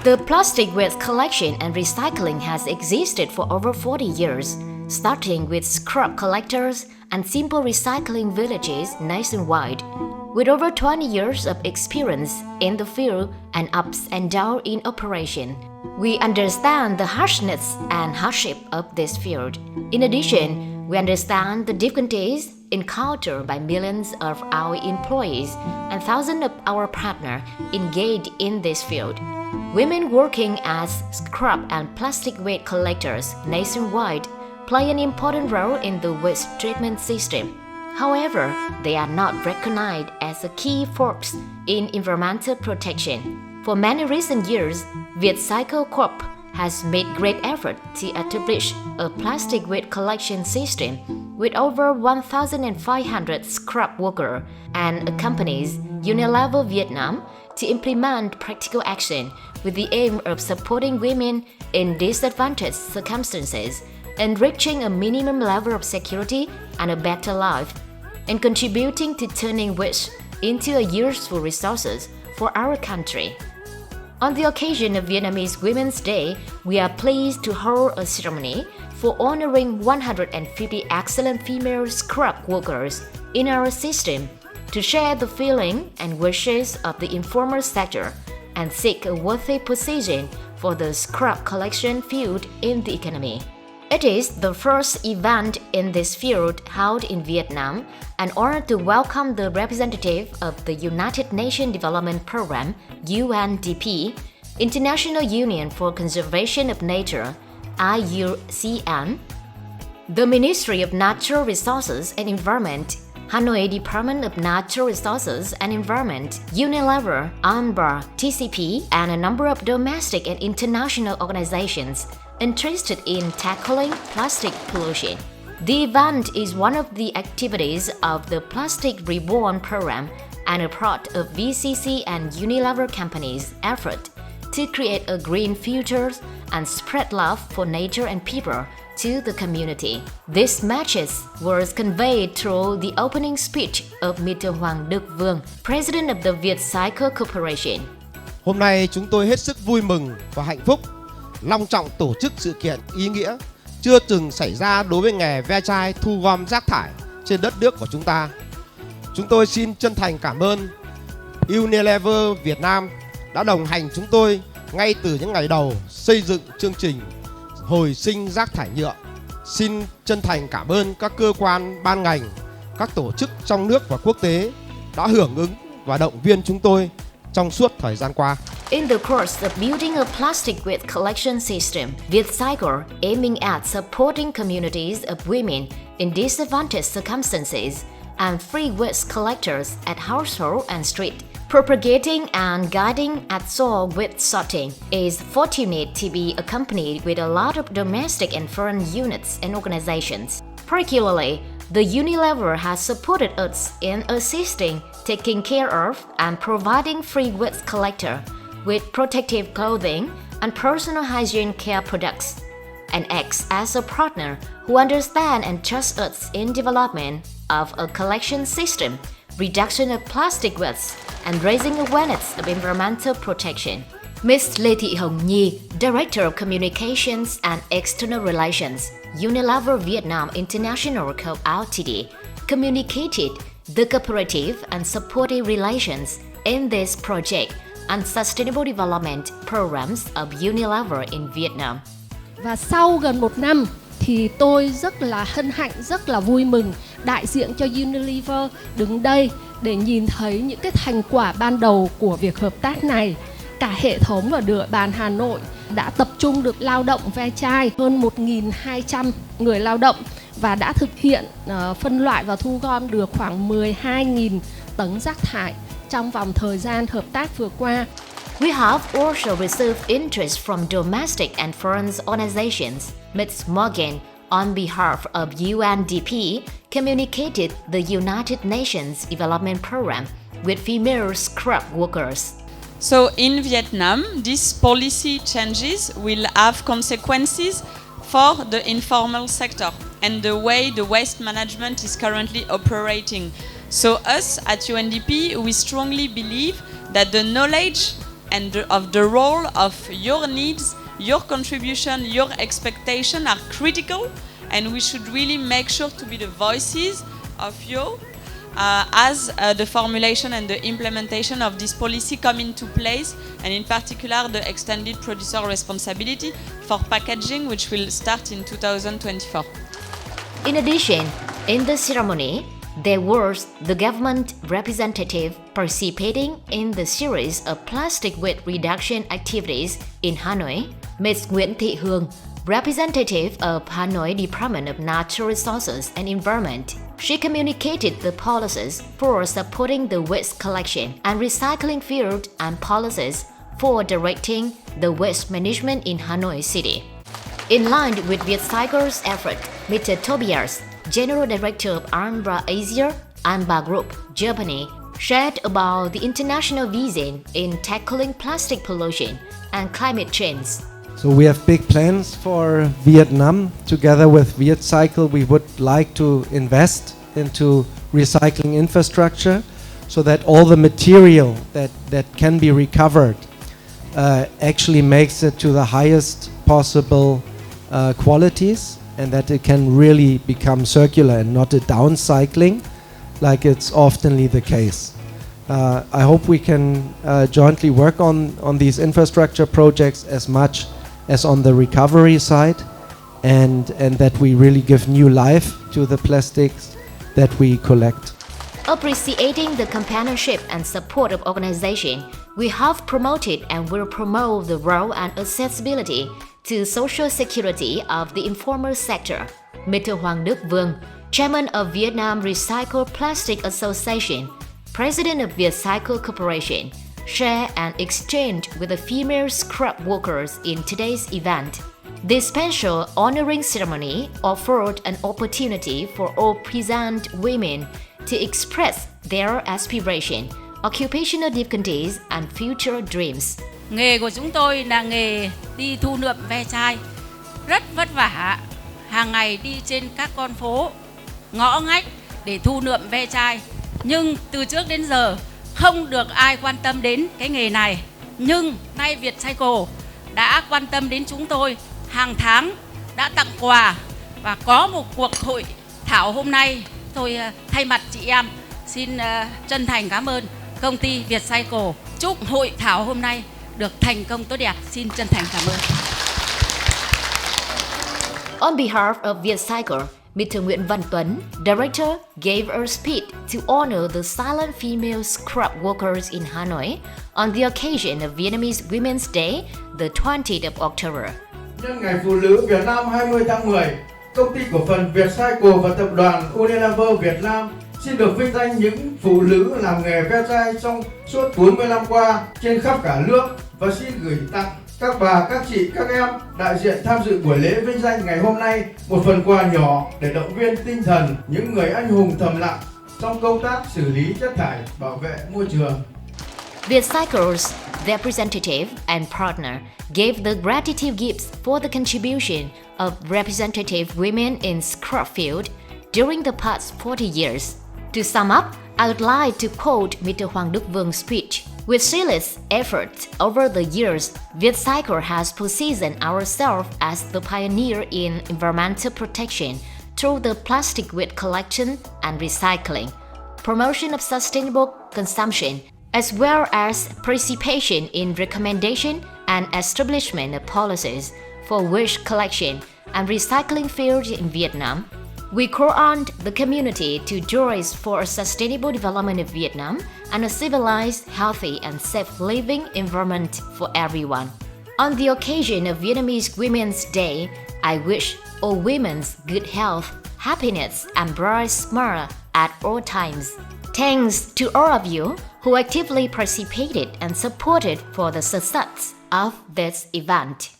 The plastic waste collection and recycling has existed for over 40 years, starting with scrap collectors and simple recycling villages nationwide. With over 20 years of experience in the field and ups and downs in operation, we understand the harshness and hardship of this field. In addition, we understand the difficulties encountered by millions of our employees and thousands of our partners engaged in this field. Women working as scrap and plastic waste collectors nationwide play an important role in the waste treatment system. However, they are not recognized as a key force in environmental protection. For many recent years, Vietcycle Corp has made great effort to establish a plastic waste collection system with over 1,500 scrap workers and accompanies Unilever Vietnam to implement practical action with the aim of supporting women in disadvantaged circumstances and reaching a minimum level of security and a better life, and contributing to turning waste into a useful resources for our country. On the occasion of Vietnamese Women's Day, we are pleased to hold a ceremony for honoring 150 excellent female scrap workers in our system to share the feeling and wishes of the informal sector and seek a worthy position for the scrap collection field in the economy. It is the first event in this field held in Vietnam, an honor to welcome the representative of the United Nations Development Program (UNDP), International Union for Conservation of Nature (IUCN), the Ministry of Natural Resources and Environment, HANOI Department of Natural Resources and Environment, Unilever, UNBRA, TCP, and a number of domestic and international organizations interested in tackling plastic pollution. The event is one of the activities of the Plastic Reborn program and a part of VCC and Unilever companies' effort to create a green future and spread love for nature and people to the community. This message was conveyed through the opening speech of Mr. Hoàng Đức Vương, President of the Vietcycle Corporation. Hôm nay chúng tôi hết sức vui mừng và hạnh phúc long trọng tổ chức sự kiện ý nghĩa chưa từng xảy ra đối với nghề ve chai thu gom rác thải trên đất nước của chúng ta. Chúng tôi xin chân thành cảm ơn Unilever Việt Nam đã đồng hành chúng tôi ngay từ những ngày đầu xây dựng chương trình hồi sinh rác thải nhựa. Xin chân thành cảm ơn các cơ quan ban ngành, các tổ chức trong nước và quốc tế đã hưởng ứng và động viên chúng tôi trong suốt thời gian qua. In the course of building a plastic waste collection system, Vietcycle aiming at supporting communities of women in disadvantaged circumstances and free waste collectors at household and street, propagating and guiding at soil waste sorting, is fortunate to be accompanied with a lot of domestic and foreign units and organizations. Particularly, the Unilever has supported us in assisting, taking care of, and providing free waste collector with protective clothing and personal hygiene care products, and acts as a partner who understands and trusts us in development of a collection system, reduction of plastic waste, and raising awareness of environmental protection. Ms. Lê Thị Hồng Nhi, Director of Communications and External Relations, Unilever Vietnam International Co. Ltd, communicated the cooperative and supportive relations in this project and sustainable development programs of Unilever in Vietnam. Và sau gần một năm thì tôi rất là hân hạnh, rất là vui mừng đại diện cho Unilever đứng đây để nhìn thấy những cái thành quả ban đầu của việc hợp tác này. Cả hệ thống ở địa bàn Hà Nội đã tập trung được lao động ve chai hơn 1.200 người lao động và đã thực hiện phân loại và thu gom được khoảng 12.000 tấn rác thải trong vòng thời gian hợp tác vừa qua. We have also received interest from domestic and foreign organizations. Ms. Morgan, on behalf of UNDP, communicated the United Nations Development Program with female scrap workers. So in Vietnam, these policy changes will have consequences for the informal sector and the way the waste management is currently operating. So us at UNDP, we strongly believe that the knowledge and of the role of your needs, your contribution, your expectation are critical, and we should really make sure to be the voices of you as the formulation and the implementation of this policy come into place, and in particular the extended producer responsibility for packaging, which will start in 2024. In addition, in the ceremony, there was the government representative participating in the series of plastic waste reduction activities in Hanoi, Ms. Nguyễn Thị Hương, representative of Hanoi Department of Natural Resources and Environment. She communicated the policies for supporting the waste collection and recycling field and policies for directing the waste management in Hanoi City. In line with Vietcycle's effort, Mr. Tobias, General Director of ANBA Asia, ANBA Group, Germany, shared about the international vision in tackling plastic pollution and climate change. So we have big plans for Vietnam. Together with Vietcycle, we would like to invest into recycling infrastructure so that all the material that can be recovered actually makes it to the highest possible qualities, and that it can really become circular and not a downcycling like it's oftenly the case. I hope we can jointly work on these infrastructure projects as much as on the recovery side, and that we really give new life to the plastics that we collect. Appreciating the companionship and support of organization, we have promoted and will promote the role and accessibility to social security of the informal sector. Mr. Hoàng Đức Vương, Chairman of Vietnam Recycle Plastic Association, President of Vietcycle Corporation, share and exchange with the female scrap workers in today's event. This special honoring ceremony offered an opportunity for all present women to express their aspiration, occupational difficulties and future dreams. Nghề của chúng tôi là nghề đi thu lượm ve chai, rất vất vả, hàng ngày đi trên các con phố, ngõ ngách để thu lượm ve chai. Nhưng từ trước đến giờ không được ai quan tâm đến cái nghề này. Nhưng nay Vietcycle đã quan tâm đến chúng tôi, hàng tháng đã tặng quà và có một cuộc hội thảo hôm nay. Tôi thay mặt chị em xin chân thành cảm ơn công ty Vietcycle. Chúc hội thảo hôm nay được thành công tốt đẹp. Xin chân thành cảm ơn. On behalf of Vietcycle, Mr. Nguyễn Văn Tuấn, Director, gave a speech to honor the silent female scrap workers in Hanoi on the occasion of Vietnamese Women's Day, the 20th of October. Nhân ngày Phụ nữ Việt Nam 20 tháng 10, công ty cổ phần Vietcycle và tập đoàn Unilever Việt Nam xin được vinh danh những phụ nữ làm nghề ve chai trong suốt 40 năm qua trên khắp cả nước và xin gửi tặng các bà, các chị, các em đại diện tham dự buổi lễ vinh danh ngày hôm nay một phần quà nhỏ để động viên tinh thần những người anh hùng thầm lặng trong công tác xử lý chất thải, bảo vệ môi trường. Vietcycle's representative and partner gave the gratitude gifts for the contribution of representative women in scrap field during the past 40 years. To sum up, I would like to quote Mr. Hoàng Đức Vương speech. With zealous efforts over the years, Vietcycle has positioned ourselves as the pioneer in environmental protection through the plastic waste collection and recycling, promotion of sustainable consumption, as well as participation in recommendation and establishment of policies for waste collection and recycling fields in Vietnam. We call on the community to join for a sustainable development of Vietnam and a civilized, healthy and safe living environment for everyone. On the occasion of Vietnamese Women's Day, I wish all women good health, happiness and bright smile at all times. Thanks to all of you who actively participated and supported for the success of this event.